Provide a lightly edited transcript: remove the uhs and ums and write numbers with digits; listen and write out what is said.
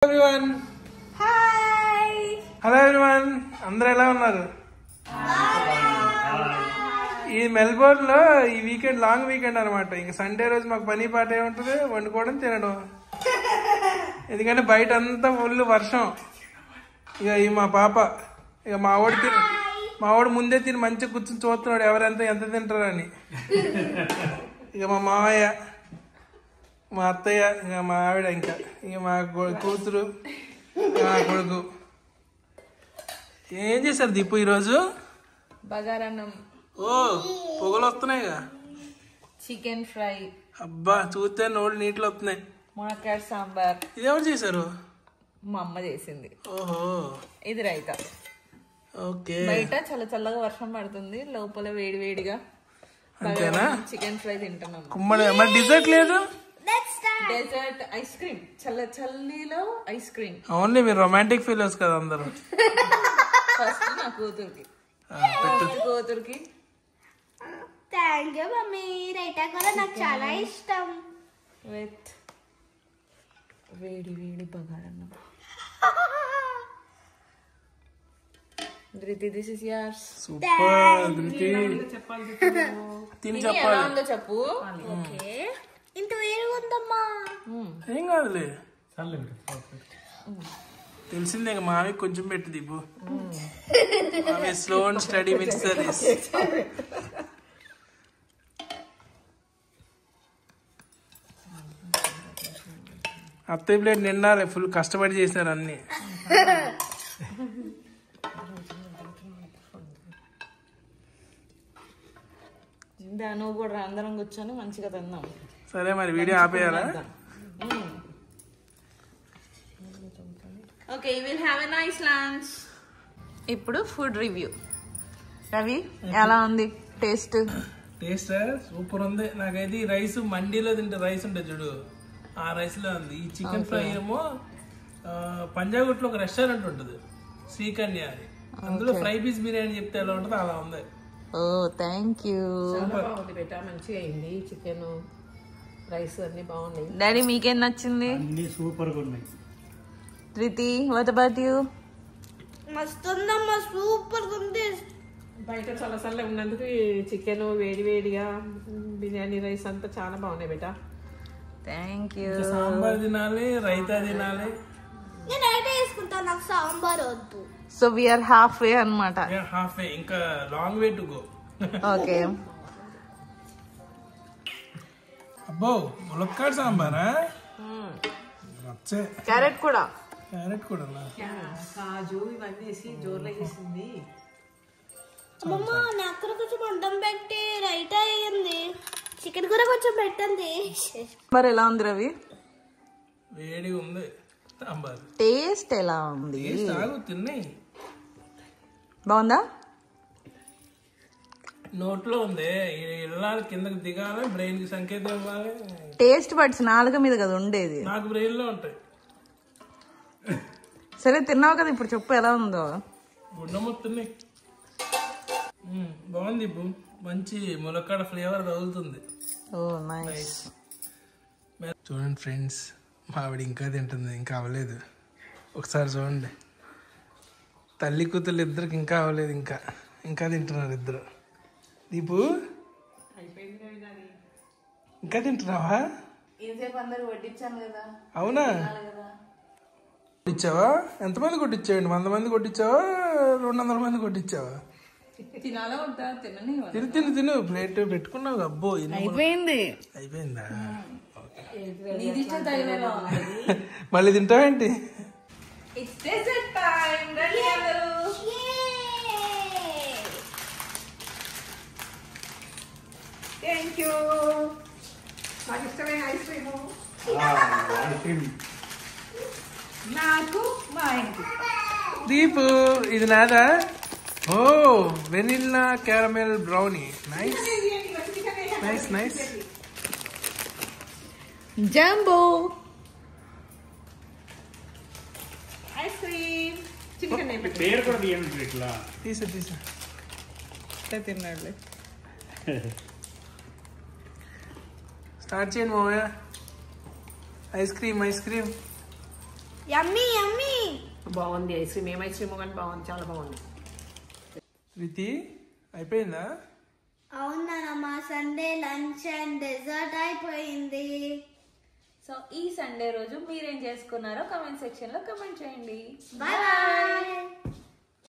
everyone. Hi. Hello everyone. అందరూ ఎలా ఉన్నారు? ఈ మెల్బోర్న్ లో ఈ వీకెండ్ లాంగ్ వీకెండ్ అనమాట. ఇంక సండే రోజు మాకు పని పాట ఏముంటది, వండుకోవడం తినడం. ఎందుకంటే బయట అంతా ఫుల్ వర్షం. ఇక ఈ మా పాప ఇక మా వాడు ముందే తిని మంచిగా కూర్చొని చూస్తున్నాడు ఎవరెంత ఎంత తింటారని. ఇక మా మావయ్య, మా అత్తయ్య, ఇక మా ఆవిడ, ఇక మా కూతురు, మా కొడుకు. ఏం చేశారు దీపు ఈరోజు? బగారన్నం. ఓ పొగలు వస్తున్నాయిగా. Chicken fry. అబ్బా చూస్తే నోళ్ళు నీటిలో వస్తున్నాయి. మునక్కాయ సాంబార్. ఇదేమో చేశారు? మా అమ్మ చేసింది. ఓహో. ఇది రైతా. ఓకే. బయట చల్ల చల్లగా వర్షం పడుతుంది, లోపల వేడి వేడిగా అంతేనా? చికెన్ ఫ్రై తింటున్నాం. కుమ్మడి. మరి డిజర్ట్ లేదు? Dessert ice cream. చల్లీలో ఐస్ క్రీమ్. ఓన్లీ మీరు రొమాంటిక్ ఫీలర్స్ కదా అందరు. ఫస్ట్ నా కూతురికి. కూతురికి థ్యాంక్ యూ మమ్మీ. రైతా కూడా నాకు చాలా ఇష్టం. విత్ వేడి వేడి బగారన్నం. ధృతి, దిస్ ఇస్ యోర్స్. సూపర్. తిని చెప్పాలి. ఎలా ఉందో చెప్పు. ఓకే, ఇంత వేరుగా ఉందమ్మా. ఏం కాదులే, తెలిసిందే. మావి కొంచెం పెట్టి దీపు. మావి slow and steady wins the race. అత్తయ్య ప్లేట్ నిండాలి, ఫుల్ కష్టపడి చేశారు అన్ని. నువ్వు కూడా అందరం కూర్చొని మంచిగా తిందాం. సరే మరి వీడియో ఆపేయాలా? Okay, will have a nice lunch. ఇప్పుడు ఫుడ్ రివ్యూ. రవి, ఎలా ఉంది టేస్ట్? టేస్ట్ సూపర్ ఉంది. నాకైతే ఈ రైస్ మండీలో తింటే రైస్ ఉంటుంది చూడు, ఆ రైస్ లో ఉంది. ఈ చికెన్ ఫ్రై ఏమో పంజాగుట్లో ఒక రెస్టారెంట్ ఉంటుంది, శ్రీకన్య అని. అందులో ఫ్రై పీస్ బిర్యానీ చెప్తే ఎలా ఉంటుందో అలా ఉంది. ఓ థ్యాంక్ యూ. మంచిగా అయింది. చికెన్ రైస్ అన్ని బాగున్నాయి. డాడీ మీకేం నచ్చింది? అన్ని సూపర్ గా ఉన్నాయి. ధృతి, వాట్ అబౌట్ యూ? మస్తు ఉందమ్మా, సూపర్ గా ఉంది. బయట చాలా చల్లగా ఉన్నందుకు చికెన్ వేడి వేడిగా బిర్యానీ రైస్ అంతా చాలా బాగున్నాయి బేటా. Thank you. సాంబార్ తినాలి, రైతా తినాలి. నేను రైతా వేసుకుంటాను, నాకు సాంబార్ వద్దు. సో వీఆర్ హాఫ్ వే అనమాట. హాఫ్ వే, ఇంకా long way to go. Okay. అబ్బో, ములక్కాడ సాంబారా? క్యారెట్ కూడా. క్యారెట్ కూడా కాజు ఇవన్నీ వేసి జోర్లో వేసింది. అమ్మమ్మ, నాకు కూడా కొంచెం అడ్డం పెట్టి రైతా అయ్యింది. చికెన్ కూడా కొంచెం పెట్టండి. సాంబార్ ఎలా ఉంది రవి? వేడిగా ఉంది సాంబార్. టేస్ట్ ఎలా ఉంది? తిన్నాయి. బాగుందా? నోట్లో ఉంది, వెళ్ళాలి, కిందకి దిగాలి, బ్రెయిన్ కి సంకేతం ఇవ్వాలి. టేస్ట్ బడ్స్ నాలుక మీద కదా ఉండేది. నాకు బ్రెయిన్ లో ఉంటాయి. సరే తిన్నావు కదా, ఇప్పుడు చెప్పు ఎలా ఉందో. గుండె తిన్నాయి. బాగుంది ఇప్పుడు, మంచి ములక్కాడ ఫ్లేవర్ తగులుతుంది. ఓ నైస్. చూడండి ఫ్రెండ్స్, మావిడ ఇంకా తింటుంది, ఇంకా అవ్వలేదు. ఒకసారి చూడండి, తల్లి కూతురు ఇద్దరికి ఇంకా అవ్వలేదు, ఇంకా తింటున్నారు ఇద్దరు. దీపు ఇంకా తింటున్నావా? అవునా? కొట్టించావా? ఎంతమంది కొట్టించావండి? 100 మంది కొట్టించావా? 200 మంది కొట్టించావా? తిను ప్లేట్ పెట్టుకున్నావు. అబ్బో, అయిపోయిందా? మళ్ళీ తింటావేంటి? Thank you. నాకు ఇష్టమైన ఐస్ క్రీము. నాకు మా ఆయనకి. దీపు, ఇది నాదా? ఓ, vanilla caramel brownie. Nice nice nice. Jumbo ice cream. Chicken పేరు కూడా తీయండి ఇట్లా. తీసా తిన్నాడు. స్టార్ట్ చేయండి మామయ్య. Ice cream yummy yummy. బాగుంది ఐస్ క్రీమ్. ఏం ఐస్ క్రీమ్ కానీ బాగుంది, చాలా బాగుంది. రీతి అయిపోయిందా? అవునా సండే లంచ్ అండ్ డెజర్ట్ అయిపోయింది. సో ఈ సండే రోజు మీరేం చేసుకున్నారో కమెంట్ సెక్షన్ లో కమెంట్ చేయండి. Bye bye.